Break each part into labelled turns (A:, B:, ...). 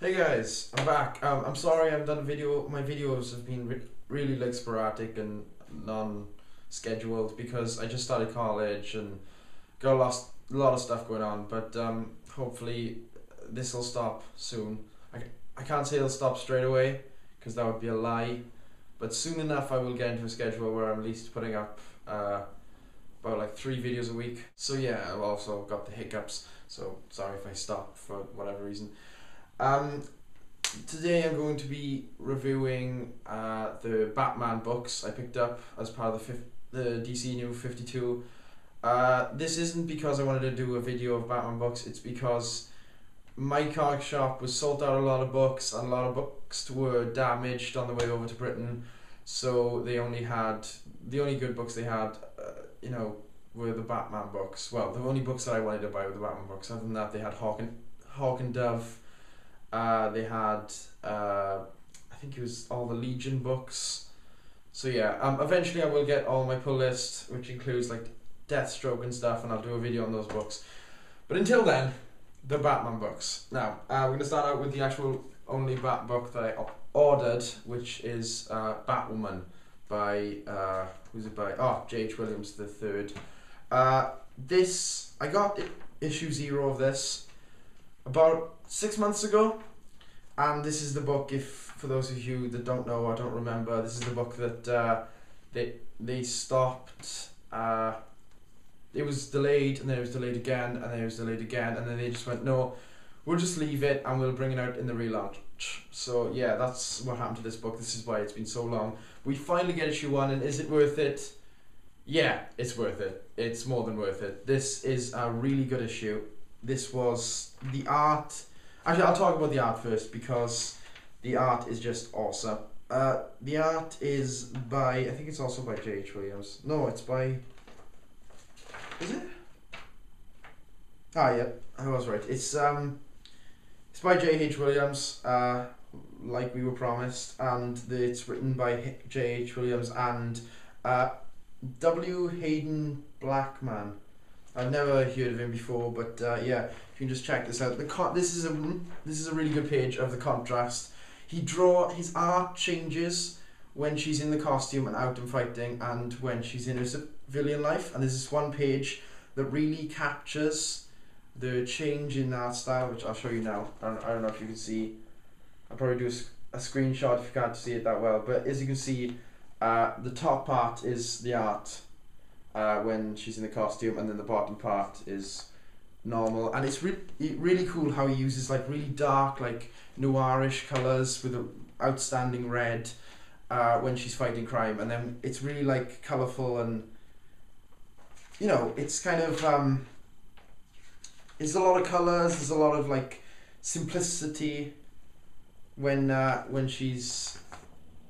A: Hey guys, I'm back. I'm sorry I haven't done a video. My videos have been really like sporadic and non-scheduled because I just started college and got a lot of stuff going on. But hopefully this will stop soon. I can't say it'll stop straight away because that would be a lie. But soon enough I will get into a schedule where I'm at least putting up about like 3 videos a week. So yeah, I've also got the hiccups. So sorry if I stop for whatever reason. Um, Today I'm going to be reviewing the Batman books I picked up as part of the DC New 52. This isn't because I wanted to do a video of Batman books, it's because my comic shop was sold out a lot of books and a lot of books were damaged on the way over to Britain, so the only good books they had, were the Batman books. Well, the only books that I wanted to buy were the Batman books. Other than that, they had Hawk and Dove. They had, I think it was all the Legion books. So yeah, eventually I will get all my pull list, which includes like Deathstroke and stuff, and I'll do a video on those books. But until then, the Batman books. Now, we're going to start out with the actual only Bat book that I ordered, which is Batwoman by, who's it by? Oh, J.H. Williams III. I got issue 0 of this about 6 months ago, and this is the book, if for those of you that don't know or don't remember, this is the book that they stopped. It was delayed, and then it was delayed again, and then it was delayed again, and then they just went, no, we'll just leave it and we'll bring it out in the relaunch. So yeah, that's what happened to this book. This is why it's been so long. We finally get issue 1, and is it worth it? Yeah, it's worth it. It's more than worth it. This is a really good issue. This was the art. Actually, I'll talk about the art first because the art is just awesome. The art is by, I think it's also by J.H. Williams. No, it's by, is it? Ah, yeah, I was right. It's by J.H. Williams, like we were promised, and it's written by J.H. Williams and W. Hayden Blackman. I've never heard of him before, but yeah, you can just check this out. This is a really good page of the contrast. His art changes when she's in the costume and out and fighting, and when she's in her civilian life. And there's this one page that really captures the change in art style, which I'll show you now. I don't know if you can see. I'll probably do a screenshot if you can't see it that well. But as you can see, the top part is the art. When she's in the costume, and then the bottom part is normal, and it's really cool how he uses like really dark, like noirish colors with an outstanding red when she's fighting crime, and then it's really like colorful, and it's kind of there's a lot of colors, there's a lot of like simplicity when she's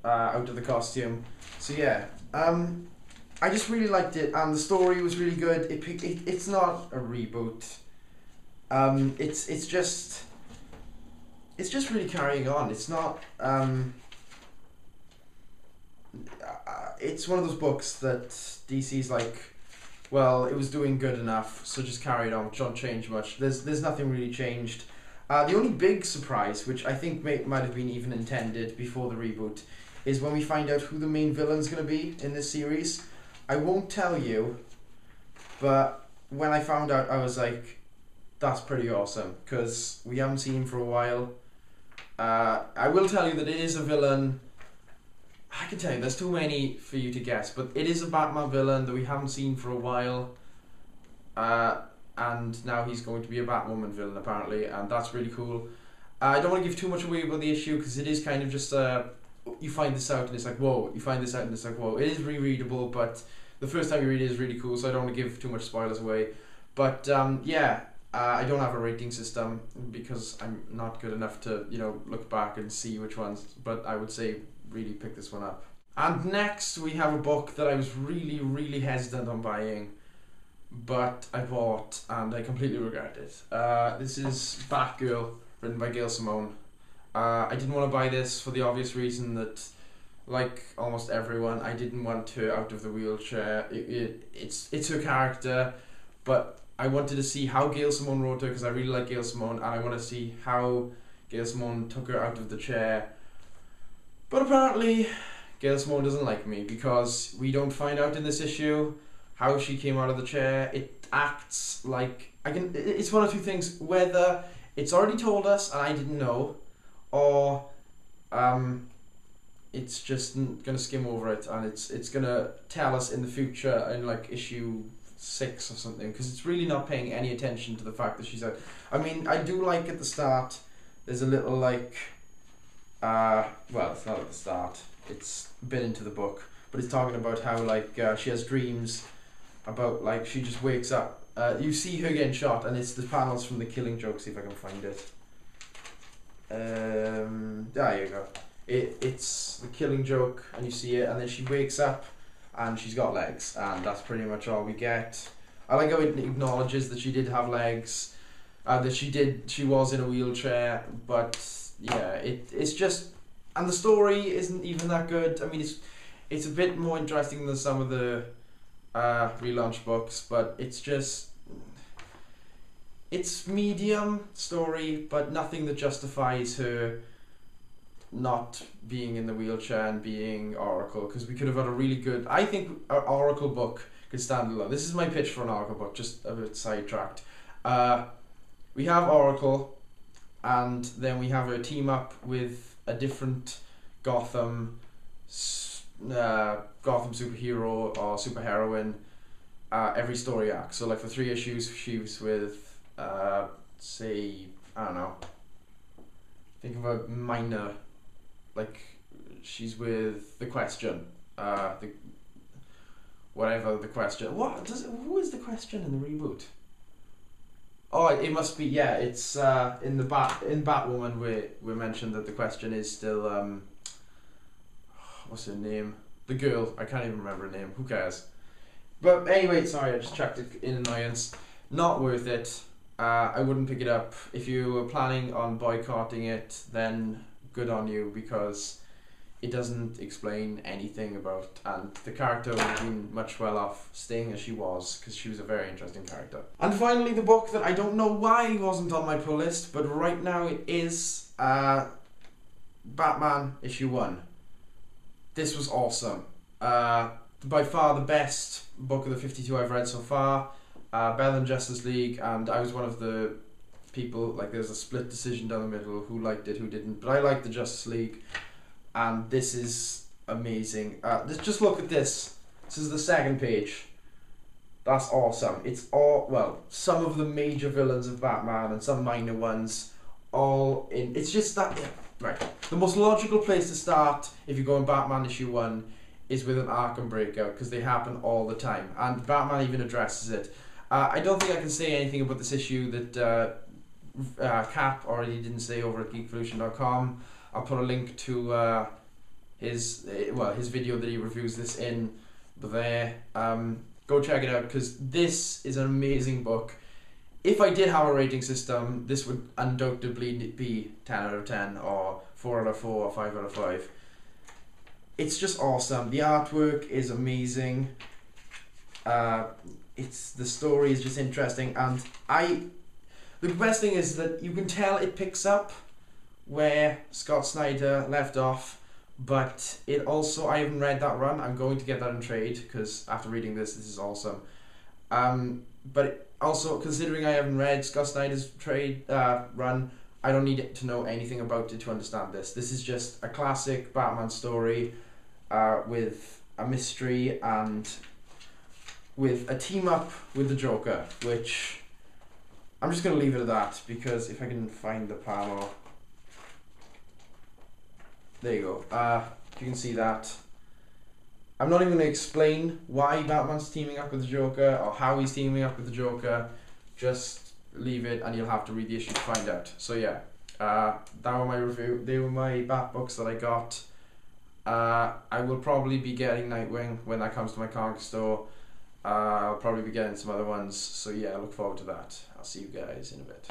A: out of the costume. So yeah, I just really liked it, and the story was really good. It's not a reboot. It's just really carrying on. It's not. It's one of those books that DC's like, well, it was doing good enough, so just carry it on. Don't change much. There's nothing really changed. The only big surprise, which I think might have been even intended before the reboot, is when we find out who the main villain's going to be in this series. I won't tell you, but when I found out, I was like, that's pretty awesome, because we haven't seen him for a while. I will tell you that it is a villain. I can tell you, there's too many for you to guess, but it is a Batman villain that we haven't seen for a while. And now he's going to be a Batwoman villain, apparently, and that's really cool. I don't want to give too much away about the issue, because it is kind of just you find this out and it's like, whoa, you find this out and it's like, whoa. It is rereadable, but the first time you read it is really cool, so I don't want to give too much spoilers away. But yeah, I don't have a rating system because I'm not good enough to, look back and see which ones, but I would say really pick this one up. And next we have a book that I was really, really hesitant on buying, but I bought and I completely regret it. This is Batgirl, written by Gail Simone. I didn't want to buy this for the obvious reason that, like almost everyone, I didn't want her out of the wheelchair. It's her character, but I wanted to see how Gail Simone wrote her, because I really like Gail Simone, and I want to see how Gail Simone took her out of the chair. But apparently, Gail Simone doesn't like me because we don't find out in this issue how she came out of the chair. It acts like it's one of two things: whether it's already told us and I didn't know, or it's just gonna skim over it and it's gonna tell us in the future in like issue 6 or something, because it's really not paying any attention to the fact that she's out. I mean, I do like at the start. There's a little like, well, it's not at the start. It's a bit into the book, but it's talking about how like she has dreams about like she just wakes up. You see her getting shot, and it's the panels from The Killing Joke. See if I can find it. There you go. It's The Killing Joke, and you see it, and then she wakes up, and she's got legs, and that's pretty much all we get. I like how it acknowledges that she did have legs, that she was in a wheelchair, but yeah, it's just, and the story isn't even that good. I mean, it's a bit more interesting than some of the relaunch books, but it's medium story, but nothing that justifies her not being in the wheelchair and being Oracle, because we could have had a really good, I think an Oracle book could stand alone. This is my pitch for an Oracle book, just a bit sidetracked. We have Oracle, and then we have her team up with a different Gotham superhero or superheroine every story arc. So like for 3 issues she was with say, I don't know, think of a minor, like she's with The Question, whatever The Question. Who is The Question in the reboot? Oh, it must be, yeah, it's in Batwoman we mentioned that The Question is still what's her name? The girl, I can't even remember her name, who cares? But anyway, sorry, I just chucked it in annoyance. Not worth it. I wouldn't pick it up. If you were planning on boycotting it, then good on you, because it doesn't explain anything about, and the character would have been much well off staying as she was, because she was a very interesting character. And finally, the book that I don't know why wasn't on my pull list, but right now it is Batman issue 1. This was awesome. By far the best book of the 52 I've read so far. Better than Justice League, and I was one of the people, like there's a split decision down the middle, who liked it, who didn't, but I liked the Justice League, and this is amazing. Just look at this. This is the 2nd page. That's awesome. It's all, well, some of the major villains of Batman and some minor ones, all in, it's just that, yeah, right. The most logical place to start if you're going Batman issue 1 is with an Arkham breakout, because they happen all the time, and Batman even addresses it. I don't think I can say anything about this issue that Cap already didn't say over at geekvolution.com. I'll put a link to his video that he reviews this in there. Go check it out, because this is an amazing book. If I did have a rating system, this would undoubtedly be 10 out of 10 or 4 out of 4 or 5 out of 5. It's just awesome. The artwork is amazing. The story is just interesting, and the best thing is that you can tell it picks up where Scott Snyder left off, but it also, I haven't read that run. I'm going to get that in trade, because after reading this is awesome. But also, considering I haven't read Scott Snyder's trade run, I don't need to know anything about it to understand this. This is just a classic Batman story with a mystery and with a team up with the Joker, which I'm just going to leave it at that, because if I can find the panel, there you go. You can see that. I'm not even going to explain why Batman's teaming up with the Joker or how he's teaming up with the Joker. Just leave it, and you'll have to read the issue to find out. So yeah, that were my review. They were my Bat books that I got. I will probably be getting Nightwing when that comes to my comic store. I'll probably be getting some other ones. So yeah, I look forward to that. I'll see you guys in a bit.